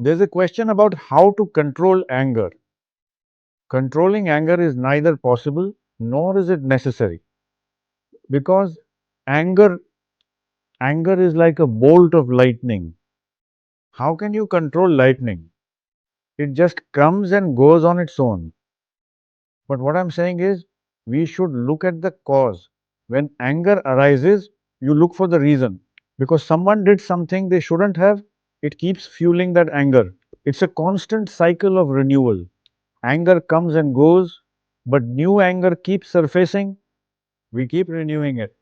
There's a question about how to control anger. Controlling anger is neither possible nor is it necessary because anger anger is like a bolt of lightning. How can you control lightning? It just comes and goes on its own. But what I'm saying is we should look at the cause. When anger arises, you look for the reason because someone did something they shouldn't have, it keeps fueling that anger. It's a constant cycle of renewal. Anger comes and goes, but new anger keeps surfacing. We keep renewing it.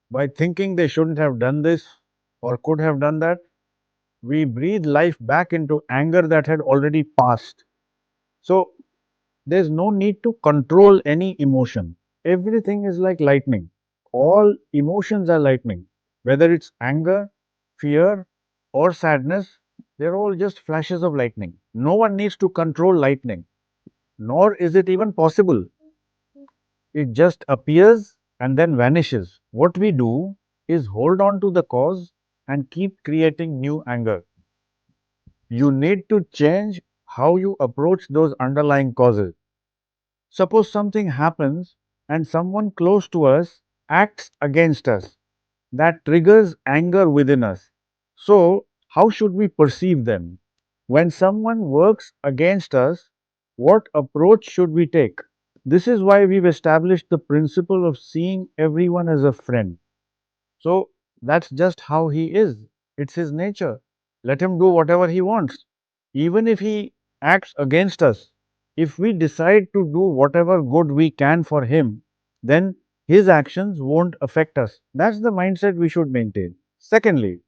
By thinking they shouldn't have done this or could have done that, we breathe life back into anger that had already passed. So, there's no need to control any emotion. Everything is like lightning. All emotions are lightning. Whether it's anger, fear, or sadness, they're all just flashes of lightning. No one needs to control lightning, nor is it even possible. It just appears and then vanishes. What we do is hold on to the cause and keep creating new anger. You need to change how you approach those underlying causes. Suppose something happens and someone close to us acts against us. That triggers anger within us. So, how should we perceive them? When someone works against us, what approach should we take? This is why we've established the principle of seeing everyone as a friend. So that's just how he is. It's his nature. Let him do whatever he wants. Even if he acts against us, if we decide to do whatever good we can for him, then his actions won't affect us. That's the mindset we should maintain. Secondly,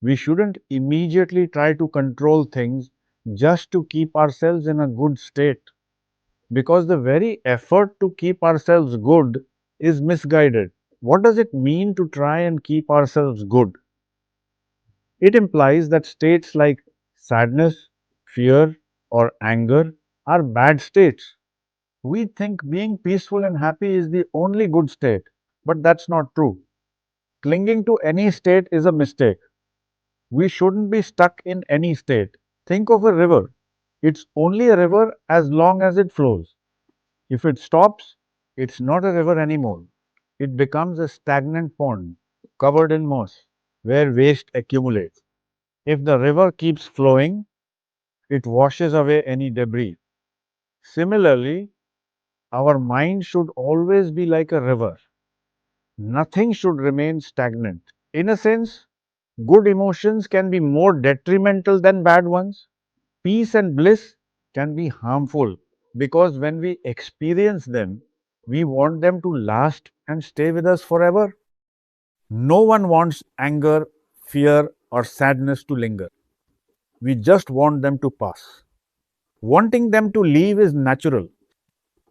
we shouldn't immediately try to control things just to keep ourselves in a good state because the very effort to keep ourselves good is misguided. What does it mean to try and keep ourselves good? It implies that states like sadness, fear, or anger are bad states. We think being peaceful and happy is the only good state, but that's not true. Clinging to any state is a mistake. We shouldn't be stuck in any state. Think of a river. It's only a river as long as it flows. If it stops, it's not a river anymore. It becomes a stagnant pond covered in moss where waste accumulates. If the river keeps flowing, it washes away any debris. Similarly, our mind should always be like a river. Nothing should remain stagnant. In a sense, good emotions can be more detrimental than bad ones. Peace and bliss can be harmful because when we experience them, we want them to last and stay with us forever. No one wants anger, fear, or sadness to linger. We just want them to pass. Wanting them to leave is natural.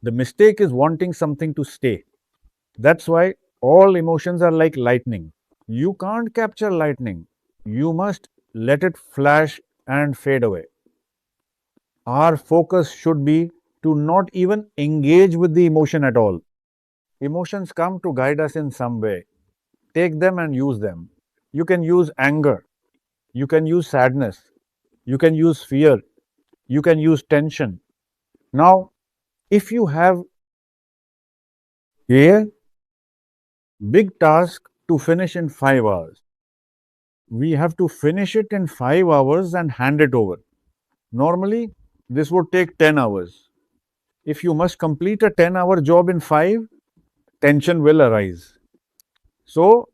The mistake is wanting something to stay. That's why all emotions are like lightning. You can't capture lightning. You must let it flash and fade away. Our focus should be to not even engage with the emotion at all. Emotions come to guide us in some way. Take them and use them. You can use anger, you can use sadness, you can use fear, you can use tension. Now, if you have a big task to finish in 5 hours, we have to finish it in 5 hours and hand it over. Normally, this would take 10 hours. If you must complete a 10-hour job in 5, tension will arise. So,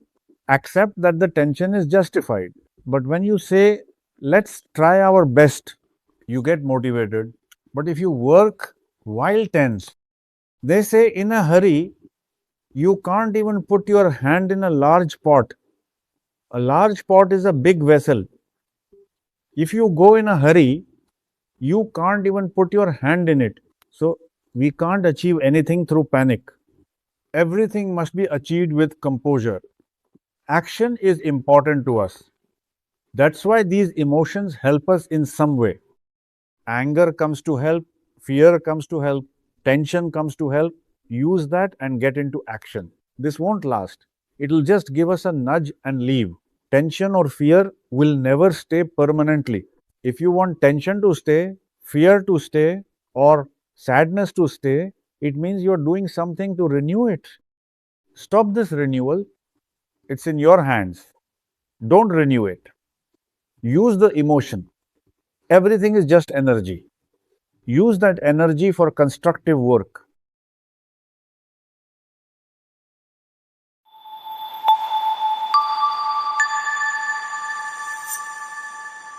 accept that the tension is justified. But when you say, let's try our best, you get motivated. But if you work while tense, they say in a hurry, you can't even put your hand in a large pot. A large pot is a big vessel. If you go in a hurry, you can't even put your hand in it. So, we can't achieve anything through panic. Everything must be achieved with composure. Action is important to us. That's why these emotions help us in some way. Anger comes to help, fear comes to help, tension comes to help. Use that and get into action. This won't last. It'll just give us a nudge and leave. Tension or fear will never stay permanently. If you want tension to stay, fear to stay, or sadness to stay, it means you're doing something to renew it. Stop this renewal. It's in your hands. Don't renew it. Use the emotion. Everything is just energy. Use that energy for constructive work.